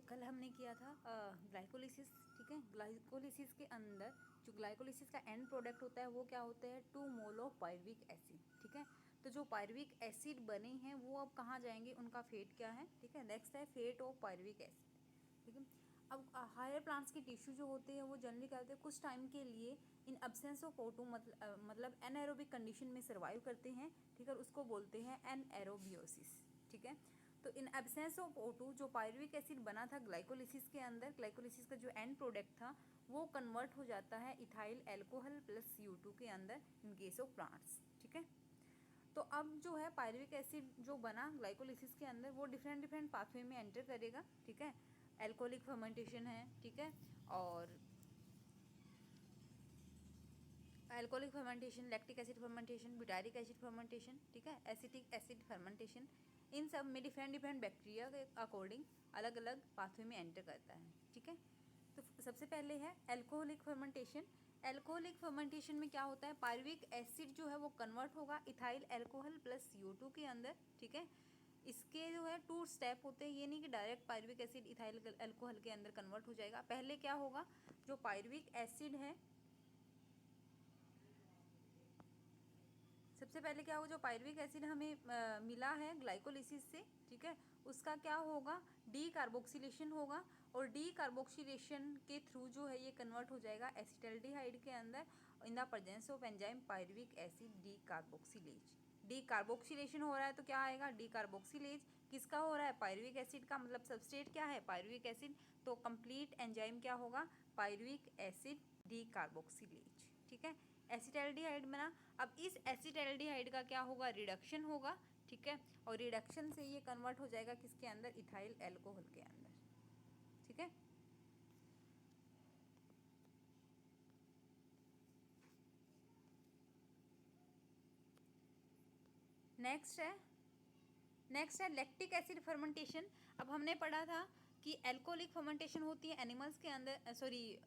कल हमने किया था ग्लाइकोलिसिस। ठीक है, ग्लाइकोलिसिस के अंदर जो ग्लाइकोलिसिस का एंड प्रोडक्ट होता है वो क्या होता है, 2 मोल ऑफ पायरुविक एसिड। ठीक है, तो जो पायरुविक एसिड बने हैं वो अब कहाँ जाएंगे, उनका फेट क्या है। ठीक है, नेक्स्ट है फेट ऑफ पायरुविक एसिड। ठीक है, अब हायर प्लांट्स के टिश्यू जो होते हैं वो जनरली क्या होते हैं, कुछ टाइम के लिए इन एब्सेंस ऑफ O2 मतलब एनएरोबिक कंडीशन में सर्वाइव करते हैं। ठीक है, उसको बोलते हैं एनएरोबियोसिस। ठीक है, तो इन एब्सेंस ऑफ O2 जो पायरुविक एसिड बना था ग्लाइकोलिसिस के अंदर, ग्लाइकोलिसिस का जो एंड प्रोडक्ट था वो कन्वर्ट हो जाता है इथाइल एल्कोहल प्लस CO2 के अंदर इन केस ऑफ प्लांट्स। ठीक है, तो अब जो है पायरुविक एसिड जो बना ग्लाइकोलिसिस के अंदर वो डिफरेंट डिफरेंट पाथवे में एंटर करेगा। ठीक है, एल्कोहलिक फर्मेंटेशन है। ठीक है, और alcoholic fermentation, lactic acid fermentation, butyric acid fermentation. ठीक है, एसिटिक एसिड फर्मेंटेशन, इन सब में डिफरेंट डिफरेंट बैक्टीरिया के अकॉर्डिंग अलग अलग पाथवे में एंटर करता है। ठीक है, तो सबसे पहले है एल्कोहलिक फर्मेंटेशन। एल्कोहलिक फर्मेंटेशन में क्या होता है, पायरुविक एसिड जो है वो कन्वर्ट होगा इथाइल एल्कोहल प्लस CO2 के अंदर। ठीक है, इसके जो है 2 स्टेप होते हैं, ये नहीं कि direct pyruvic acid ethyl alcohol के अंदर कन्वर्ट हो जाएगा। पहले क्या होगा, जो पायरुविक एसिड है सबसे पहले क्या होगा, जो पायरुविक एसिड हमें मिला है ग्लाइकोलिसिस से। ठीक है, उसका क्या होगा, डी कार्बोक्सिलेशन होगा, और डी कार्बोक्सिलेशन के थ्रू जो है ये कन्वर्ट हो जाएगा एसिटाल्डिहाइड के अंदर in the presence of enzyme pyruvic acid D carboxylase. D carboxylation हो रहा है तो क्या आएगा, डी कार्बोक्सिलेज। किसका हो रहा है, पायरुविक एसिड का, मतलब सबस्ट्रेट क्या है, पायरुविक एसिड, तो कंप्लीट एंजाइम क्या होगा, पायरुविक एसिड डी कार्बोक्सिलेज। ठीक है, एसिटाल्डिहाइड बना। अब इस एसिटाल्डिहाइड का क्या होगा, रिडक्शन होगा। ठीक है, और रिडक्शन से ये कन्वर्ट हो जाएगा किसके अंदर, इथाइल एल्कोहल के अंदर। ठीक है, नेक्स्ट है लैक्टिक एसिड फर्मेंटेशन। अब हमने पढ़ा था कि एल्कोहलिक फर्मेंटेशन होती है एनिमल्स के अंदर, सॉरी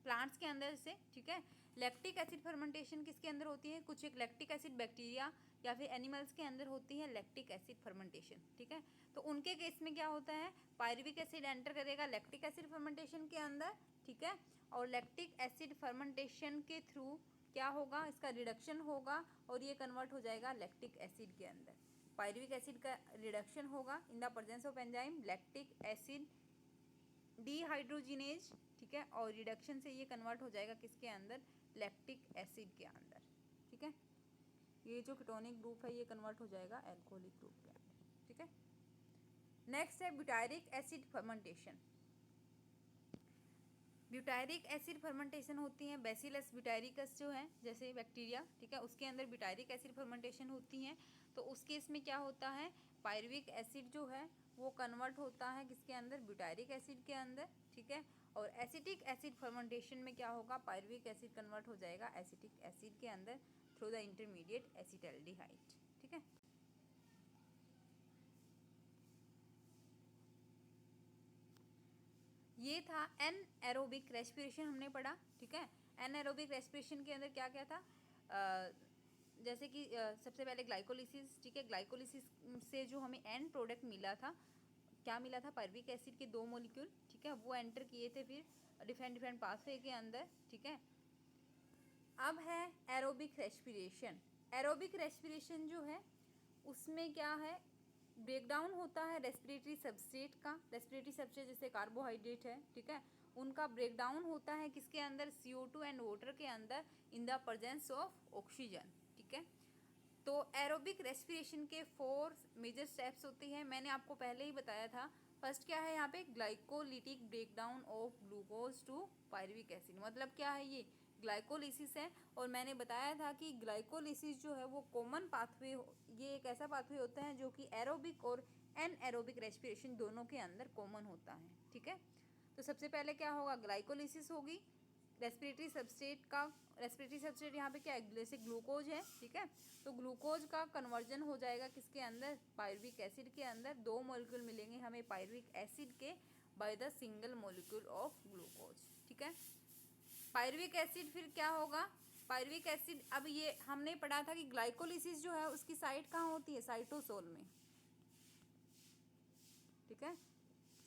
प्लांट्स के अंदर से। ठीक है, लैक्टिक एसिड फर्मेंटेशन किसके अंदर होती है, कुछ एक लैक्टिक एसिड बैक्टीरिया या फिर एनिमल्स के अंदर होती है लैक्टिक एसिड फर्मेंटेशन। ठीक है, तो उनके केस में क्या होता है, पायरुविक एसिड एंटर करेगा लैक्टिक एसिड फर्मेंटेशन के अंदर। ठीक है, और लैक्टिक एसिड फर्मेंटेशन के थ्रू क्या होगा, इसका रिडक्शन होगा और ये कन्वर्ट हो जाएगा लैक्टिक एसिड के अंदर। पायरुविक एसिड का रिडक्शन होगा in the presence of enzyme lactic acid dehydrogenase. ठीक है, और रिडक्शन से ये कन्वर्ट हो जाएगा किसके अंदर, लैक्टिक एसिड के अंदर। ठीक है, ये जो कीटोनिक ग्रुप है ये कन्वर्ट हो जाएगा एल्कोहलिक ग्रुप के अंदर। ठीक है, नेक्स्ट है butyric acid fermentation. Butyric acid fermentation होती है बैसिलस ब्यूटायरिकस जो है जैसे बैक्टीरिया। ठीक है, उसके अंदर ब्यूटायरिक एसिड फर्मेंटेशन होती है। तो उस केस में क्या होता है, पायरुविक एसिड जो है वो कन्वर्ट होता है किसके अंदर, ब्यूटायरिक एसिड के अंदर। ठीक है, और एसिटिक एसिड फर्मेंटेशन में क्या होगा, पायरुविक एसिड कन्वर्ट हो जाएगा एसिटिक एसिड के अंदर थ्रू द इंटरमीडिएट एसिटाल्डिहाइड। ठीक है, ये था एन एरोबिक रेस्पिरेशन हमने पढ़ा। ठीक है, एन एरोबिक रेस्पिरेशन के अंदर क्या क्या था, जैसे कि सबसे पहले ग्लाइकोलिसिस। ठीक है, ग्लाइकोलिसिस से जो हमें एंड प्रोडक्ट मिला था, क्या मिला था, पायरुविक एसिड के 2 मॉलिक्यूल। ठीक है, वो एंटर किए थे फिर डिफरेंट डिफरेंट पाथवे के अंदर। ठीक है, अब है एरोबिक रेस्पिरेशन। एरोबिक रेस्पिरेशन जो है उसमें क्या है, ब्रेकडाउन होता है रेस्पिरेटरी सबस्ट्रेट का। रेस्पिरेटरी सबस्ट्रेट जैसे कार्बोहाइड्रेट है। ठीक है, उनका ब्रेकडाउन होता है किसके अंदर, CO2 एंड वाटर के अंदर in the presence of oxygen. ठीक है, तो एरोबिक रेस्पिरेशन के 4 मेजर स्टेप्स होते हैं, मैंने आपको पहले ही बताया था। फर्स्ट क्या है यहाँ पे, glycolytic breakdown of glucose to pyruvic acid. मतलब क्या है, ये ग्लाइकोलिसिस है। और मैंने बताया था कि ग्लाइकोलिसिस जो है वो कॉमन पाथवे, ये एक ऐसा पाथवे होता है जो कि एरोबिक और एन एरोबिक रेस्पिरेशन दोनों के अंदर कॉमन होता है। ठीक है, तो सबसे पहले क्या होगा, ग्लाइकोलिसिस होगी रेस्पिरेटरी सबस्ट्रेट का। रेस्पिरेटरी सबस्ट्रेट यहाँ पे क्या है, जैसे ग्लूकोज है। ठीक है, तो ग्लूकोज का कन्वर्जन हो जाएगा किसके अंदर, पायरुविक एसिड के अंदर। 2 मॉलिक्यूल मिलेंगे हमें पायरुविक एसिड के by the single molecule of glucose. ठीक है, पायरुविक एसिड फिर क्या होगा, पायरुविक एसिड, अब ये हमने पढ़ा था कि ग्लाइकोलिसिस जो है उसकी साइट कहाँ होती है, साइटोसोल में। ठीक है,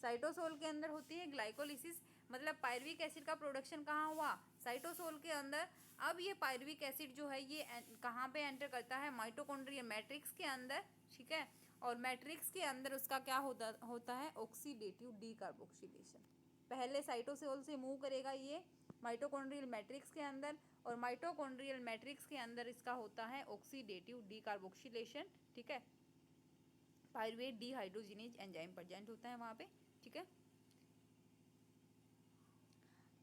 साइटोसोल के अंदर होती है ग्लाइकोलिसिस, मतलब पायरुविक एसिड का प्रोडक्शन कहाँ हुआ, साइटोसोल के अंदर। अब ये पायरुविक एसिड जो है ये कहाँ पे एंटर करता है, माइटोकॉन्ड्रियल मैट्रिक्स के अंदर, ठीक है। और मैट्रिक्स के अंदर उसका क्या होता है, ऑक्सीडेटिव डीकार्बोक्सिलेशन। पहले साइटोसोल से मूव करेगा ये माइटोकॉन्ड्रियल मैट्रिक्स के अंदर, और माइटोकॉन्ड्रियल मैट्रिक्स के अंदर इसका होता है ऑक्सीडेटिव डीकार्बोक्सिलेशन, ठीक है। पायरुवेट डीहाइड्रोजिनेज एंजाइम प्रेजेंट होता है वहाँ पे, ठीक है।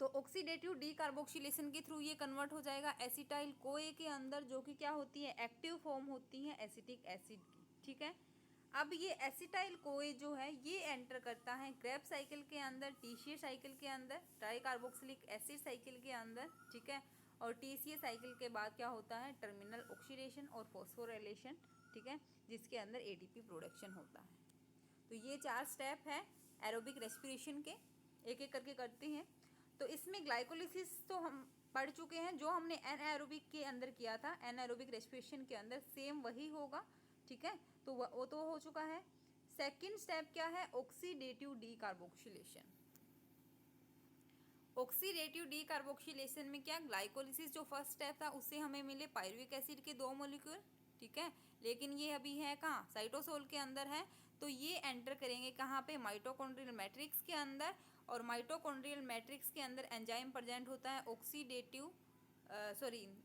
तो ऑक्सीडेटिव डीकार्बोक्सिलेशन के थ्रू ये कन्वर्ट हो जाएगा एसिटाइल कोए के अंदर, जो कि क्या होती है, एक्टिव फॉर्म होती है एसिटिक एसिड की, ठीक है। अब ये एसिटाइल कोए जो है ये एंटर करता है क्रेब्स साइकिल के अंदर, टीसीए साइकिल के अंदर, ट्राइकार्बोक्सिलिक एसिड साइकिल के अंदर, ठीक है। और टीसीए साइकिल के बाद क्या होता है, टर्मिनल ऑक्सीडेशन और फॉस्फोराइलेशन, ठीक है, जिसके अंदर एटीपी प्रोडक्शन होता है। तो ये 4 स्टेप है एरोबिक रेस्पिरेशन के, एक एक करके करते हैं। तो इसमें ग्लाइकोलिसिस तो हम पढ़ चुके हैं, जो हमने एनाएरोबिक के अंदर किया था, एनाएरोबिक रेस्पिरेशन के अंदर सेम वही होगा, ठीक है। तो वो तो हो चुका है। सेकंड स्टेप क्या है, ऑक्सीडेटिव डीकार्बोक्सिलेशन। ऑक्सीडेटिव डीकार्बोक्सिलेशन में क्या, ग्लाइकोलिसिस जो फर्स्ट स्टेप था उससे हमें मिले पायरुविक एसिड के 2 मॉलिक्यूल, ठीक है। लेकिन ये अभी है कहाँ, साइटोसोल के अंदर है। तो ये एंटर करेंगे कहाँ पे, माइटोकॉन्ड्रियल मैट्रिक्स के अंदर, और माइटोकॉन्ड्रियल मैट्रिक्स के अंदर एंजाइम प्रेजेंट होता है ऑक्सीडेटिव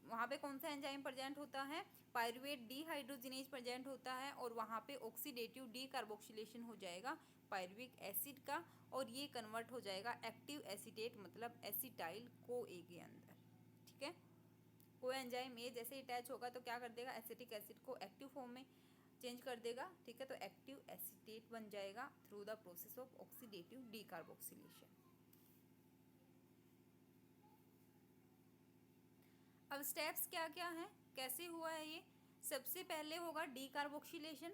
वहाँ पे कौन सा एंजाइम प्रेजेंट होता है, पायरुवेट डीहाइड्रोजिनेज प्रेजेंट होता है, और वहाँ पे ऑक्सीडेटिव डीकार्बोक्सिलेशन हो जाएगा पायरुविक एसिड का, और ये कन्वर्ट हो जाएगा एक्टिव एसीटेट मतलब एसिटाइल को ए के अंदर, ठीक है। को एंजाइम ए जैसे अटैच होगा तो क्या कर देगा, एसिटिक एसिड को एक्टिव फॉर्म में चेंज कर देगा, ठीक है। तो एक्टिव एसीटेट बन जाएगा through the process of oxidative decarboxylation. अब स्टेप्स क्या क्या हैं, कैसे हुआ है ये, सबसे पहले होगा डीकार्बोक्सिलेशन।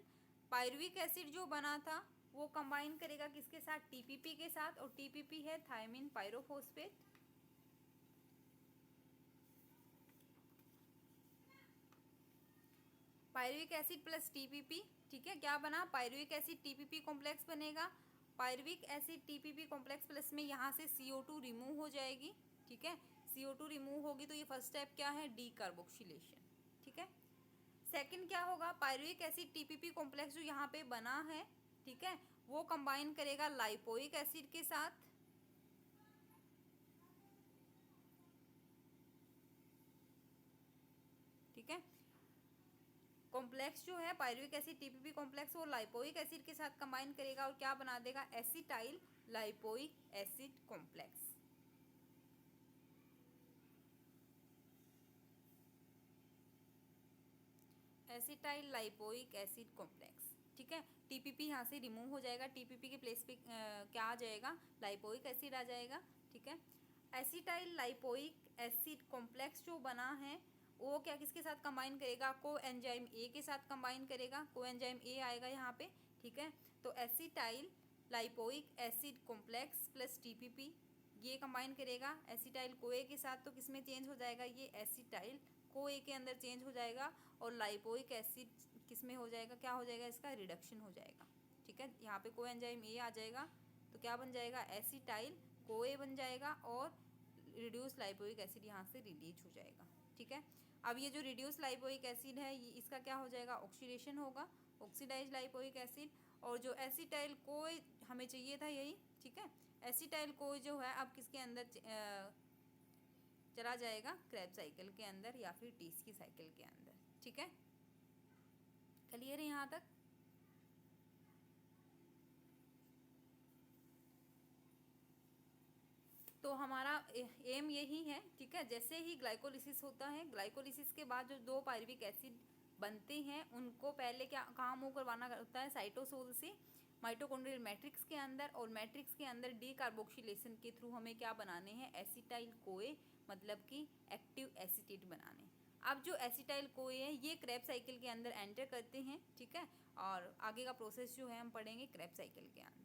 पायरुविक एसिड जो बना था वो कंबाइन करेगा किसके साथ, टीपीपी के साथ, और टीपीपी है thiamine pyrophosphate, pyruvic acid plus TPP, ठीक है। क्या बना, पायरुविक एसिड टीपीपी कॉम्प्लेक्स बनेगा। Pyruvic acid TPP complex plus में यहाँ से CO2 रिमूव हो जाएगी, ठीक है। CO2 रिमूव होगी तो ये फर्स्ट स्टेप क्या है, डीकार्बोक्सिलेशन, ठीक है। सेकंड क्या होगा, पायरुविक एसिड टीपीपी कॉम्प्लेक्स जो यहाँ पे बना है, ठीक है, वो कंबाइन करेगा लाइपोइक एसिड के साथ, ठीक है। कॉम्प्लेक्स जो है पायरुविक एसिड टीपीपी कॉम्प्लेक्स वो लाइपोइक एसिड के साथ कंबाइन करेगा और क्या बना देगा, acetyl lipoic acid complex. Acetyl lipoic acid complex, ठीक है। टीपीपी यहाँ से रिमूव हो जाएगा, टीपीपी के प्लेस पे क्या आ जाएगा, लाइपोइक एसिड आ जाएगा, ठीक है। एसिटाइल लाइपोइक एसिड कॉम्प्लेक्स जो बना है वो क्या किसके साथ कंबाइन करेगा, को एंजाइम ए के साथ कंबाइन करेगा, को एंजाइम ए आएगा यहाँ पे, ठीक है। तो acetyl lipoic acid complex plus TPP ये कंबाइन करेगा एसिटाइल को ए के साथ, तो किस में चेंज हो जाएगा, ये एसिटाइल को ए के अंदर चेंज हो जाएगा, और लाइपोइक एसिड किस में हो जाएगा, क्या हो जाएगा, इसका रिडक्शन हो जाएगा, ठीक है। यहाँ पे को एंजाइम ए आ जाएगा तो क्या बन जाएगा, एसिटाइल को ए बन जाएगा, और रिड्यूस लाइपोइक एसिड यहाँ से रिलीज हो जाएगा, ठीक है। अब ये जो रिड्यूस लाइपोइक एसिड है ये इसका क्या हो जाएगा, ऑक्सीडेशन होगा, ऑक्सीडाइज लाइपोइक एसिड, और जो एसिटाइल को हमें चाहिए था यही, ठीक है। एसिटाइल को जो है अब किसके अंदर चला जाएगा, क्रेब्स साइकिल के अंदर या फिर टीसी साइकिल के अंदर, ठीक है। क्लियर है यहाँ तक। तो हमारा एम यही है, ठीक है। जैसे ही ग्लाइकोलिसिस होता है, ग्लाइकोलिसिस के बाद जो 2 पायरुविक एसिड बनते हैं उनको पहले क्या कहाँ मूव करवाना होता है, साइटोसोल से माइटोकॉन्ड्रियल मैट्रिक्स के अंदर, और मैट्रिक्स के अंदर डीकार्बोक्सिलेशन के थ्रू हमें क्या बनाने हैं, एसिटाइल कोए मतलब कि एक्टिव एसीटेट बनाने। अब जो एसिटाइल कोए है ये क्रेब्स साइकिल के अंदर एंटर करते हैं, ठीक है। और आगे का प्रोसेस जो है हम पढ़ेंगे क्रेब्स साइकिल के अंदर।